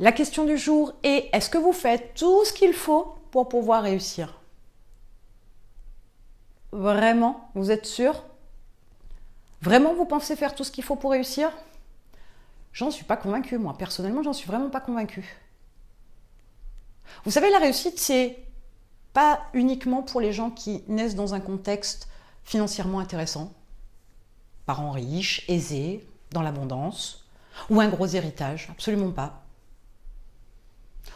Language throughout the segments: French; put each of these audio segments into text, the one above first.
La question du jour est, est-ce que vous faites tout ce qu'il faut pour pouvoir réussir? Vraiment? Vous êtes sûr? Vraiment, vous pensez faire tout ce qu'il faut pour réussir? J'en suis pas convaincue, moi. Personnellement, j'en suis vraiment pas convaincue. Vous savez, la réussite, c'est pas uniquement pour les gens qui naissent dans un contexte financièrement intéressant, parents riches, aisés, dans l'abondance, ou un gros héritage, absolument pas.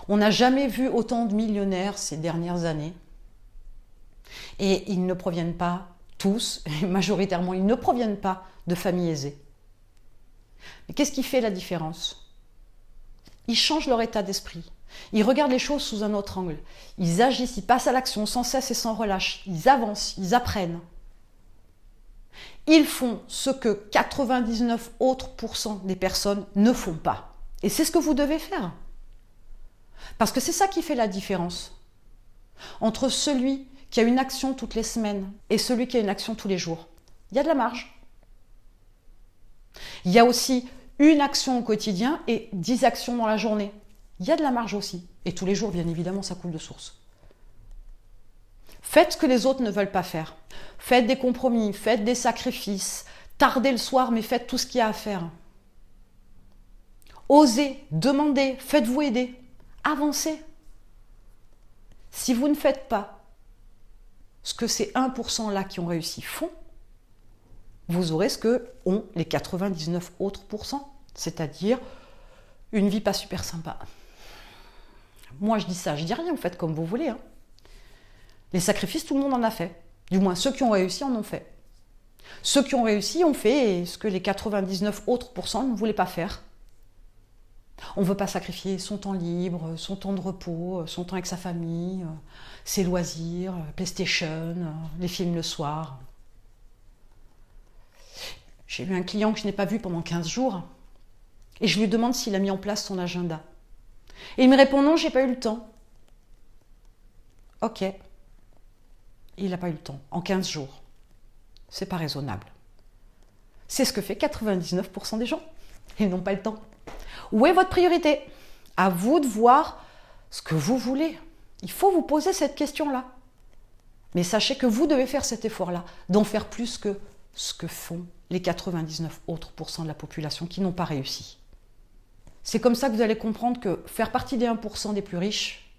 On n'a jamais vu autant de millionnaires ces dernières années. Et ils ne proviennent pas tous, et majoritairement, ils ne proviennent pas de familles aisées. Mais qu'est-ce qui fait la différence? Ils changent leur état d'esprit. Ils regardent les choses sous un autre angle. Ils agissent, ils passent à l'action sans cesse et sans relâche. Ils avancent, ils apprennent. Ils font ce que 99 autres % des personnes ne font pas. Et c'est ce que vous devez faire. Parce que c'est ça qui fait la différence entre celui qui a une action toutes les semaines et celui qui a une action tous les jours. Il y a de la marge. Il y a aussi une action au quotidien et 10 actions dans la journée. Il y a de la marge aussi. Et tous les jours, bien évidemment, ça coule de source. Faites ce que les autres ne veulent pas faire. Faites des compromis, faites des sacrifices. Tardez le soir, mais faites tout ce qu'il y a à faire. Osez, demandez, faites-vous aider. Avancez. Si vous ne faites pas ce que ces 1% là qui ont réussi font, vous aurez ce que ont les 99 autres %, c'est-à-dire une vie pas super sympa. Moi je dis ça, je dis rien, vous faites comme vous voulez. Les sacrifices, tout le monde en a fait. Du moins, ceux qui ont réussi en ont fait. Ceux qui ont réussi ont fait ce que les 99 autres % ne voulaient pas faire. On ne veut pas sacrifier son temps libre, son temps de repos, son temps avec sa famille, ses loisirs, PlayStation, les films le soir. J'ai eu un client que je n'ai pas vu pendant 15 jours et je lui demande s'il a mis en place son agenda. Et il me répond non, j'ai pas eu le temps. Ok. Il n'a pas eu le temps, en 15 jours. C'est pas raisonnable. C'est ce que fait 99 % des gens. Ils n'ont pas le temps. Où est votre priorité? À vous de voir ce que vous voulez. Il faut vous poser cette question-là. Mais sachez que vous devez faire cet effort-là, d'en faire plus que ce que font les 99 autres % de la population qui n'ont pas réussi. C'est comme ça que vous allez comprendre que faire partie des 1% des plus riches,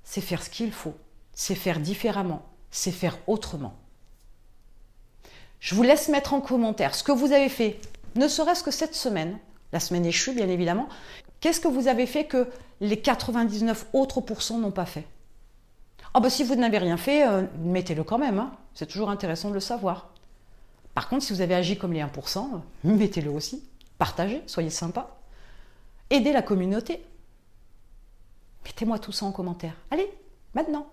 c'est faire ce qu'il faut, c'est faire différemment, c'est faire autrement. Je vous laisse mettre en commentaire ce que vous avez fait, ne serait-ce que cette semaine, la semaine échue bien évidemment. Qu'est-ce que vous avez fait que les 99 autres % n'ont pas fait? Si vous n'avez rien fait, mettez-le quand même, c'est toujours intéressant de le savoir. Par contre, si vous avez agi comme les 1%, mettez-le aussi. Partagez, soyez sympa. Aidez la communauté. Mettez-moi tout ça en commentaire. Allez, maintenant.